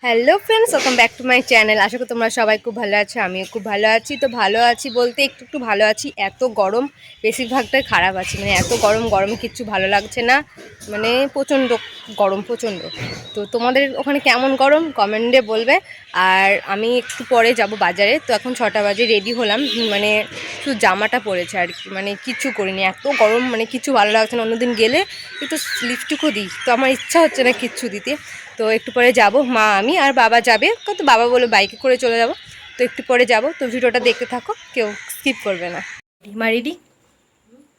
Hello friends, welcome back to my channel. আশা করি তোমরা সবাই খুব ভালো আছো। আমিও খুব ভালো আছি। তো ভালো আছি বলতে একটু একটু ভালো আছি। এত গরম, বেশিরভাগটাই খারাপ আছি। মানে এত গরমে কিচ্ছু ভালো লাগছে না। মানে প্রচণ্ড গরম, প্রচণ্ড। তো তোমাদের ওখানে কেমন গরম কমেন্টে বলবে। আর আমি একটু পরে যাব বাজারে। তো এখন 6টা বাজে, রেডি হলাম। মানে শুধু জামাটা পরেছে আর কি, মানে কিচ্ছু করিনি। এত গরম, মানে কিছু ভালো লাগছে না। অন্যদিন গেলে একটু লিপস্টিকও দিই, তো আমার ইচ্ছা হচ্ছে না কিচ্ছু দিতে। তো একটু পরে যাব, মা আমি আর বাবা যাবে। তো বাবা বলে বাইকে করে চলে যাব। তো একটু পরে যাব। তো ভিডিওটা দেখতে থাকো, কেউ স্কিপ করবে না। মা রেডি?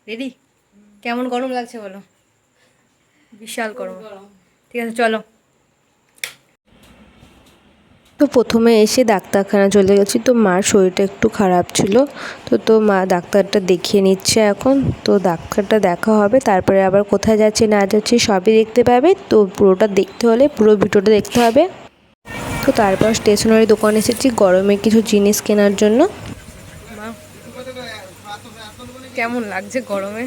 রেডি? কেমন গরম লাগছে বলো? বিশাল গরম। ঠিক আছে, চলো। তো প্রথমে এসে ডাক্তারখানা চলে গেছি। তো মার শরীরটা একটু খারাপ ছিল। তো মা ডাক্তারটা দেখিয়ে নিচ্ছে এখন। তো ডাক্তারটা দেখা হবে, তারপরে আবার কোথায় যাচ্ছে না যাচ্ছে সবই দেখতে পাবে। তো পুরোটা দেখতে হলে পুরো ভিডিওটা দেখতে হবে। তো তারপর স্টেশনারি দোকানে এসেছি গরমে কিছু জিনিস কেনার জন্য। কেমন লাগছে গরমে?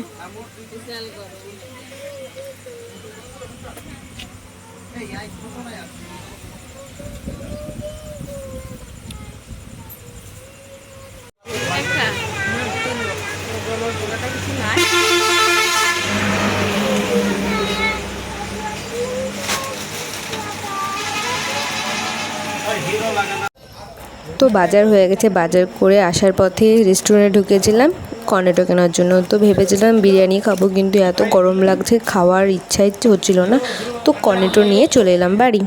তো বাজার হয়ে গেছে, বাজার করে আসার পথে রেস্টুরেন্টে ঢুকেছিলাম কর্নেটো কেনার জন্য। তো ভেবেছিলাম বিরিয়ানি খাবো, কিন্তু এত গরম লাগছে, খাওয়ার ইচ্ছাই হচ্ছিল না। তো কর্নেটো নিয়ে চলে এলাম বাড়ি।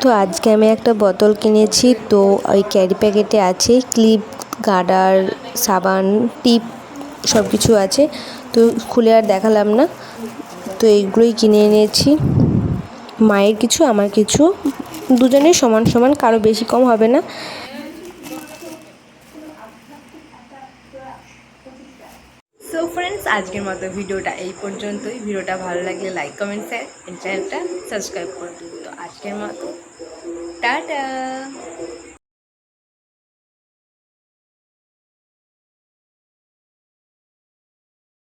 তো আজকে আমি একটা বোতল কিনেছি। তো ওই ক্যারি প্যাকেটে আছে ক্লিপ, গার্ডার, সাবান, টিপ, সব কিছু আছে। তো খুলে আর দেখালাম না। তো এইগুলোই কিনে এনেছি, মায়ের কিছু আমার কিছু, দুজনের সমান সমান, কারো বেশি কম হবে না। সো ফ্রেন্ডস, আজকের মতো ভিডিওটা এই পর্যন্তই। ভিডিওটা ভালো লাগলে লাইক, কমেন্ট, শেয়ার, চ্যানেলটা সাবস্ক্রাইব করে দিন। তো আজকের মতো টাটা।